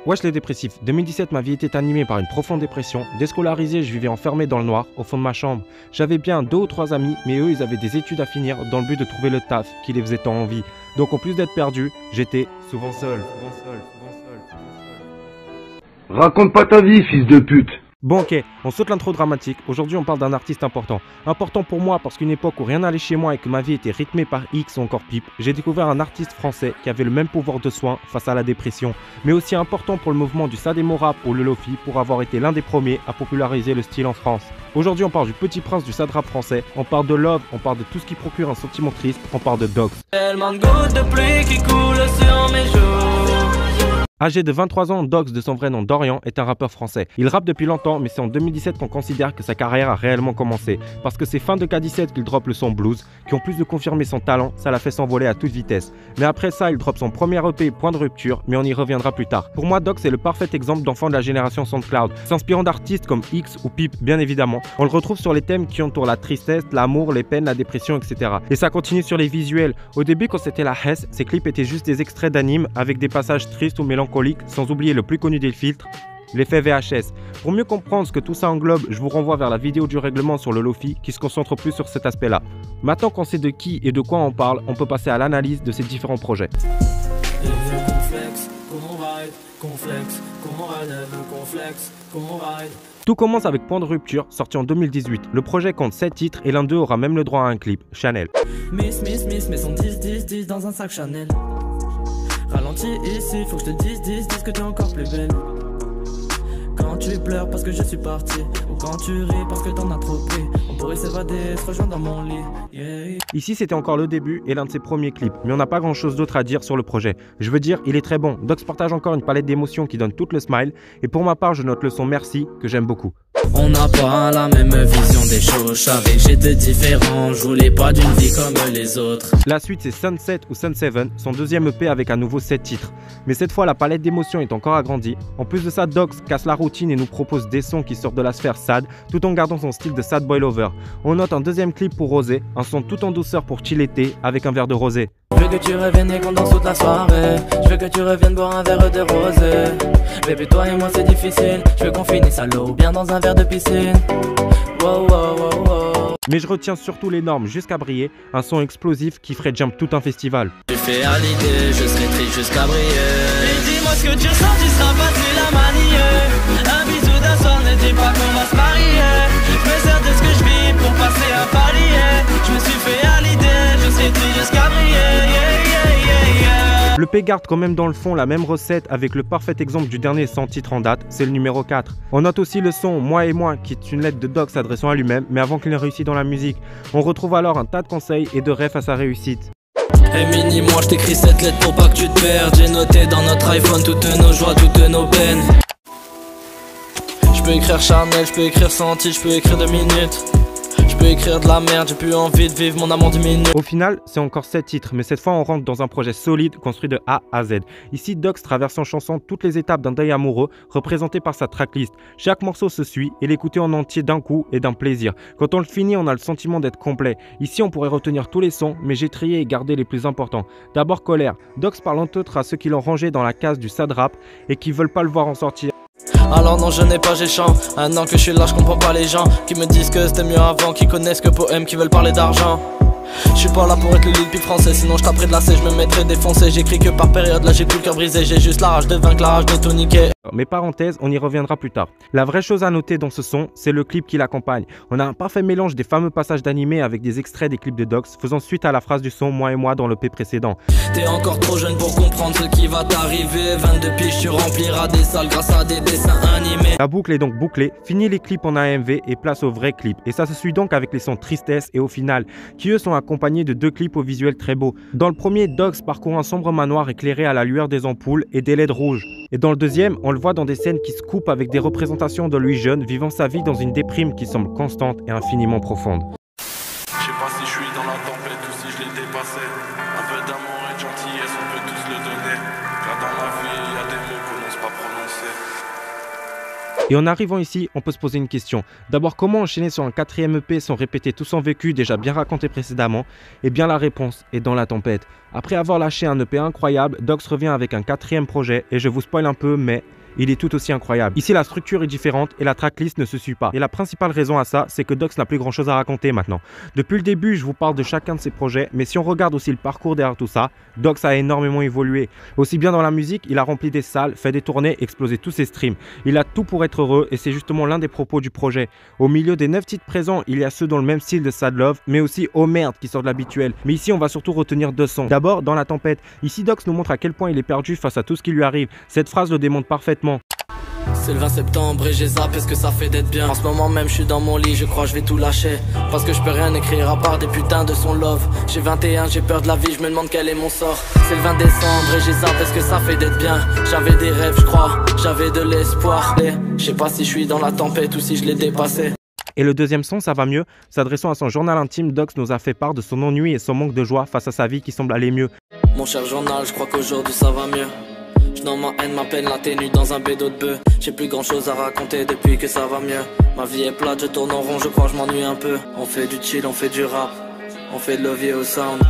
Wesh les dépressifs, 2017 ma vie était animée par une profonde dépression. Déscolarisé, je vivais enfermé dans le noir, au fond de ma chambre. J'avais bien 2 ou 3 amis, mais eux ils avaient des études à finir dans le but de trouver le taf qui les faisait tant envie. Donc en plus d'être perdu, j'étais souvent seul. Raconte pas ta vie, fils de pute. Bon ok, on saute l'intro dramatique. Aujourd'hui on parle d'un artiste important. Important pour moi parce qu'une époque où rien n'allait chez moi et que ma vie était rythmée par X ou encore Pipe, j'ai découvert un artiste français qui avait le même pouvoir de soin face à la dépression. Mais aussi important pour le mouvement du sad emo rap ou le lofi pour avoir été l'un des premiers à populariser le style en France. Aujourd'hui on parle du petit prince du sad rap français, on parle de love, on parle de tout ce qui procure un sentiment triste, on parle de Dox. Tellement de gouttes de pluie qui coulent sur mes joues. Âgé de 23 ans, Dox, de son vrai nom Dorian, est un rappeur français. Il rappe depuis longtemps, mais c'est en 2017 qu'on considère que sa carrière a réellement commencé. Parce que c'est fin de K17 qu'il drop le son Blues, qui en plus de confirmer son talent, ça l'a fait s'envoler à toute vitesse. Mais après ça, il drop son premier EP, Point de rupture, mais on y reviendra plus tard. Pour moi, Dox est le parfait exemple d'enfant de la génération SoundCloud, s'inspirant d'artistes comme X ou Pipe, bien évidemment. On le retrouve sur les thèmes qui entourent la tristesse, l'amour, les peines, la dépression, etc. Et ça continue sur les visuels. Au début, quand c'était la Hesse, ses clips étaient juste des extraits d'animes avec des passages tristes ou mélancoliques, sans oublier le plus connu des filtres, l'effet VHS. Pour mieux comprendre ce que tout ça englobe, je vous renvoie vers la vidéo du règlement sur le Lofi qui se concentre plus sur cet aspect-là. Maintenant qu'on sait de qui et de quoi on parle, on peut passer à l'analyse de ces différents projets. Tout commence avec Point de rupture, sorti en 2018. Le projet compte 7 titres et l'un d'eux aura même le droit à un clip, Chanel. Miss, mais son 10 dans un sac Chanel. Ralentis ici, faut que je te dise que t'es encore plus belle. Quand tu pleures parce que je suis parti, ou quand tu ris parce que t'en as trop pris, on pourrait s'évader, se rejoindre dans mon lit, yeah. Ici c'était encore le début et l'un de ses premiers clips, mais on n'a pas grand chose d'autre à dire sur le projet. Je veux dire, il est très bon. Dox partage encore une palette d'émotions qui donne tout le smile, et pour ma part je note le son Merci, que j'aime beaucoup. On n'a pas la même vision des choses, je savais que j'étais différent, je voulais pas d'une vie comme les autres. La suite c'est Sunset ou Sun 7, son deuxième EP avec à nouveau 7 titres. Mais cette fois la palette d'émotions est encore agrandie. En plus de ça, Dox casse la routine et nous propose des sons qui sortent de la sphère sad, tout en gardant son style de sad boy lover. On note un deuxième clip pour Rosé, un son tout en douceur pour chill l'été avec un verre de rosé. Je veux que tu reviennes et qu'on danse toute la soirée. Je veux que tu reviennes boire un verre de rosé. Bébé, toi et moi c'est difficile. Je veux qu'on finisse à l'eau, bien dans un verre de piscine. Wow, wow, wow, wow. Mais je retiens surtout les normes jusqu'à briller, un son explosif qui ferait jump tout un festival. Tu fais à l'idée, je serai triste jusqu'à briller. Et dis-moi ce que tu ressens, tu seras facile à manier. Un bisou d'un soir, ne dis pas qu'on va se marier. Je me sers de ce que je vis pour passer un palier. Je me suis fait à l'idée, je serai triste jusqu'à briller. Le P garde quand même dans le fond la même recette avec le parfait exemple du dernier sans titre en date, c'est le numéro 4. On note aussi le son Moi et moi qui est une lettre de Dox s'adressant à lui-même mais avant qu'il ne réussisse dans la musique. On retrouve alors un tas de conseils et de refs à sa réussite. Hey Mini, moi je t'écris cette lettre pour pas que tu te perdes. J'ai noté dans notre iPhone toutes nos joies, toutes nos peines. Je peux écrire Chanel, je peux écrire Senti, je peux écrire 2 minutes. Je peux écrire de la merde, j'ai plus envie de vivre, mon amour diminue. Au final, c'est encore 7 titres, mais cette fois on rentre dans un projet solide construit de A à Z. Ici, Dox traverse en chanson toutes les étapes d'un deuil amoureux, représentées par sa tracklist. Chaque morceau se suit et l'écouter en entier d'un coup est d'un plaisir. Quand on le finit, on a le sentiment d'être complet. Ici, on pourrait retenir tous les sons, mais j'ai trié et gardé les plus importants. D'abord Colère. Dox parle entre autres à ceux qui l'ont rangé dans la case du sad rap et qui veulent pas le voir en sortir. Alors non je n'ai pas géchant. Un an que je suis là, je comprends pas les gens qui me disent que c'était mieux avant, qui connaissent que poèmes, qui veulent parler d'argent. Je suis pas là pour être le Lil Peep français, sinon je taperais de lacet, je me mettrais défoncé. J'écris que par période, là j'ai plus le cœur brisé. J'ai juste la rage de vaincre, la rage de tout niquer. Mais parenthèse, on y reviendra plus tard. La vraie chose à noter dans ce son, c'est le clip qui l'accompagne. On a un parfait mélange des fameux passages d'animé avec des extraits des clips de Dox, faisant suite à la phrase du son Moi et moi dans l'EP précédent. T'es encore trop jeune pour comprendre ce qui va t'arriver. 22 piges, tu rempliras des salles grâce à des dessins animés. La boucle est donc bouclée, fini les clips en AMV et place au vrai clip. Et ça se suit donc avec les sons Tristesse et Au final, qui eux sont accompagnés de 2 clips au visuel très beaux. Dans le premier, Dox parcourt un sombre manoir éclairé à la lueur des ampoules et des LED rouges. Et dans le deuxième, on le voit dans des scènes qui se coupent avec des représentations de lui jeune vivant sa vie dans une déprime qui semble constante et infiniment profonde. Je sais pas si je suis dans la tempête ou si je l'ai dépassé. Un peu d'amour et de gentillesse, on peut tous le donner. Car dans la vie, il y a des mots qu'on n'ose pas prononcer. Et en arrivant ici, on peut se poser une question. D'abord, comment enchaîner sur un 4e EP sans répéter tout son vécu déjà bien raconté précédemment? Eh bien la réponse est dans la tempête. Après avoir lâché un EP incroyable, Dox revient avec un 4e projet et je vous spoil un peu mais il est tout aussi incroyable. Ici la structure est différente et la tracklist ne se suit pas. Et la principale raison à ça, c'est que Dox n'a plus grand chose à raconter maintenant. Depuis le début, je vous parle de chacun de ses projets, mais si on regarde aussi le parcours derrière tout ça, Dox a énormément évolué. Aussi bien dans la musique, il a rempli des salles, fait des tournées, explosé tous ses streams. Il a tout pour être heureux et c'est justement l'un des propos du projet. Au milieu des 9 titres présents, il y a ceux dans le même style de Sad Love, mais aussi Oh merde qui sort de l'habituel. Mais ici, on va surtout retenir 2 sons. D'abord, Dans la tempête. Ici, Dox nous montre à quel point il est perdu face à tout ce qui lui arrive. Cette phrase le démontre parfaitement. C'est le 20 septembre et j'ai zappé ce que ça fait d'être bien. En ce moment même je suis dans mon lit, je crois je vais tout lâcher. Parce que je peux rien écrire à part des putains de son love. J'ai 21, j'ai peur de la vie, je me demande quel est mon sort. C'est le 20 décembre et j'ai zappé ce que ça fait d'être bien. J'avais des rêves je crois, j'avais de l'espoir. Je sais pas si je suis dans la tempête ou si je l'ai dépassé. Et le 2e son, Ça va mieux. S'adressant à son journal intime, Dox nous a fait part de son ennui et son manque de joie face à sa vie qui semble aller mieux. Mon cher journal, je crois qu'aujourd'hui ça va mieux. Je n'en ma haine, ma peine, la ténue dans un bédo de bœuf. J'ai plus grand chose à raconter depuis que ça va mieux. Ma vie est plate, je tourne en rond, je crois que je m'ennuie un peu. On fait du chill, on fait du rap, on fait de l'OVO au sound.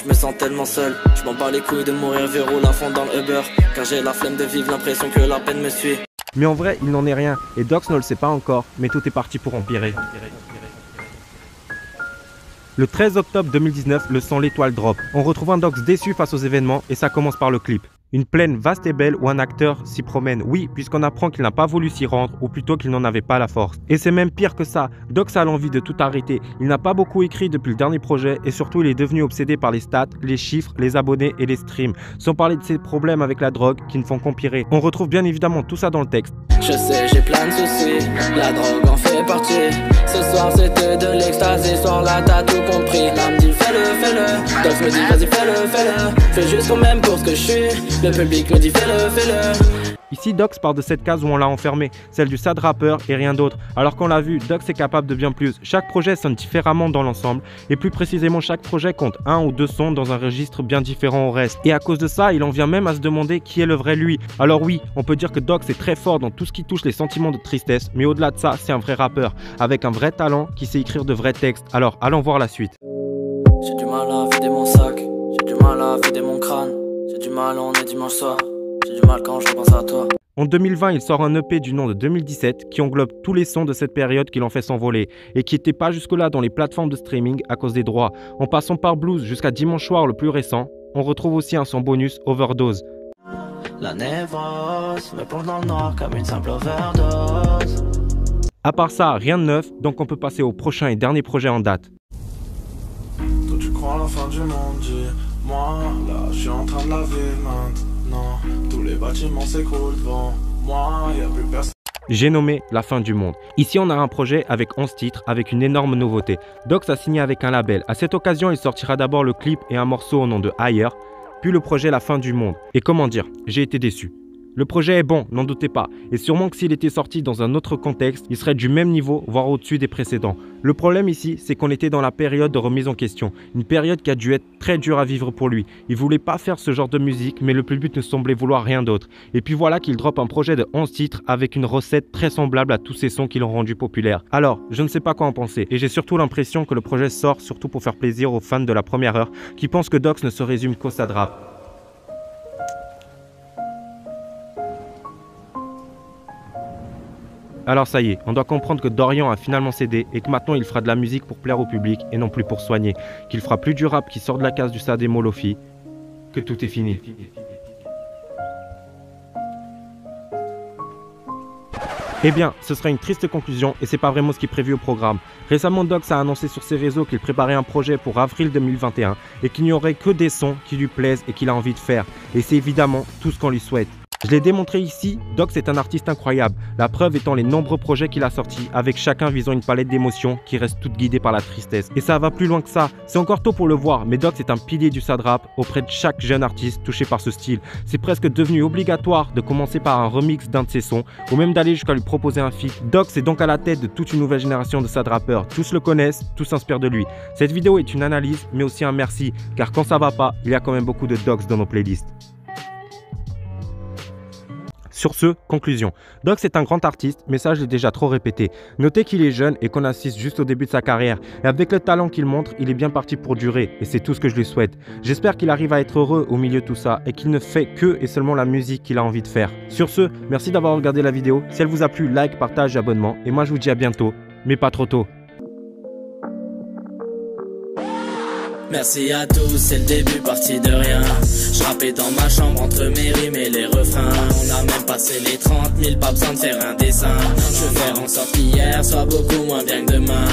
Je me sens tellement seul, je m'en bats les couilles de mourir, verroule à fond dans le Uber. Car j'ai la flemme de vivre, l'impression que la peine me suit. Mais en vrai, il n'en est rien, et Dox ne le sait pas encore, mais tout est parti pour empirer. Le 13 octobre 2019, le son L'Étoile drop. On retrouve un Dox déçu face aux événements et ça commence par le clip. Une plaine vaste et belle où un acteur s'y promène. Oui, puisqu'on apprend qu'il n'a pas voulu s'y rendre, ou plutôt qu'il n'en avait pas la force. Et c'est même pire que ça, Dox a l'envie de tout arrêter. Il n'a pas beaucoup écrit depuis le dernier projet et surtout il est devenu obsédé par les stats, les chiffres, les abonnés et les streams. Sans parler de ses problèmes avec la drogue qui ne font qu'empirer. On retrouve bien évidemment tout ça dans le texte. Je sais, j'ai plein de soucis, la drogue en fait partie. Ce soir c'était de l'extase, ce soir-là t'as tout compris. Là me dit fais-le, Dox me dit vas-y fais-le. Fais juste quand même pour ce que je suis, le public me dit fais-le. Ici, Dox part de cette case où on l'a enfermé, celle du sad rapper et rien d'autre. Alors qu'on l'a vu, Dox est capable de bien plus. Chaque projet sonne différemment dans l'ensemble, et plus précisément chaque projet compte 1 ou 2 sons dans un registre bien différent au reste. Et à cause de ça, il en vient même à se demander qui est le vrai lui. Alors oui, on peut dire que Dox est très fort dans tout ce qui touche les sentiments de tristesse, mais au-delà de ça, c'est un vrai rappeur, avec un vrai talent qui sait écrire de vrais textes. Alors, allons voir la suite. J'ai du mal à vider mon sac, j'ai du mal à vider mon crâne. J'ai du mal, on est dimanche soir. J'ai du mal quand je pense à toi. En 2020, il sort un EP du nom de 2017 qui englobe tous les sons de cette période qui l'ont fait s'envoler et qui n'étaient pas jusque-là dans les plateformes de streaming à cause des droits. En passant par Blues jusqu'à Dimanche Soir le plus récent, on retrouve aussi un son bonus Overdose. La névrose me plonge dans le noir comme une simple overdose. À part ça, rien de neuf, donc on peut passer au prochain et dernier projet en date. Toi tu crois à la fin du monde, dis-moi, là je suis en train de la vivre maintenant. Tous les bâtiments s'écroulent devant moi, y'a plus personne. J'ai nommé La fin du monde. Ici, on a un projet avec 11 titres, avec une énorme nouveauté. Dox a signé avec un label. À cette occasion, il sortira d'abord le clip et un morceau au nom de Higher, puis le projet La fin du monde. Et comment dire, j'ai été déçu. Le projet est bon, n'en doutez pas, et sûrement que s'il était sorti dans un autre contexte, il serait du même niveau, voire au-dessus des précédents. Le problème ici, c'est qu'on était dans la période de remise en question, une période qui a dû être très dure à vivre pour lui. Il voulait pas faire ce genre de musique, mais le public ne semblait vouloir rien d'autre. Et puis voilà qu'il drop un projet de 11 titres avec une recette très semblable à tous ces sons qui l'ont rendu populaire. Alors, je ne sais pas quoi en penser, et j'ai surtout l'impression que le projet sort surtout pour faire plaisir aux fans de la première heure, qui pensent que Dox ne se résume qu'au sad rap. Alors ça y est, on doit comprendre que Dorian a finalement cédé et que maintenant il fera de la musique pour plaire au public et non plus pour soigner, qu'il fera plus du rap qui sort de la case du sad et Molofi, que tout est fini. Eh bien, ce serait une triste conclusion et c'est pas vraiment ce qui est prévu au programme. Récemment, Dox a annoncé sur ses réseaux qu'il préparait un projet pour avril 2021 et qu'il n'y aurait que des sons qui lui plaisent et qu'il a envie de faire. Et c'est évidemment tout ce qu'on lui souhaite. Je l'ai démontré ici, Dox est un artiste incroyable, la preuve étant les nombreux projets qu'il a sortis, avec chacun visant une palette d'émotions qui reste toute guidée par la tristesse. Et ça va plus loin que ça, c'est encore tôt pour le voir, mais Dox est un pilier du sad rap auprès de chaque jeune artiste touché par ce style. C'est presque devenu obligatoire de commencer par un remix d'un de ses sons, ou même d'aller jusqu'à lui proposer un feat. Dox est donc à la tête de toute une nouvelle génération de sad rappeurs, tous le connaissent, tous s'inspirent de lui. Cette vidéo est une analyse, mais aussi un merci, car quand ça va pas, il y a quand même beaucoup de Dox dans nos playlists. Sur ce, conclusion. Dox est un grand artiste, mais ça je l'ai déjà trop répété. Notez qu'il est jeune et qu'on assiste juste au début de sa carrière. Et avec le talent qu'il montre, il est bien parti pour durer. Et c'est tout ce que je lui souhaite. J'espère qu'il arrive à être heureux au milieu de tout ça et qu'il ne fait que et seulement la musique qu'il a envie de faire. Sur ce, merci d'avoir regardé la vidéo. Si elle vous a plu, like, partage, abonnement. Et moi je vous dis à bientôt, mais pas trop tôt. Merci à tous, c'est le début, parti de rien. Je rappais dans ma chambre entre mes rimes et les refrains. On a même passé les 30 000, pas besoin de faire un dessin. Je veux faire en sorte qu'hier soit beaucoup moins bien que demain.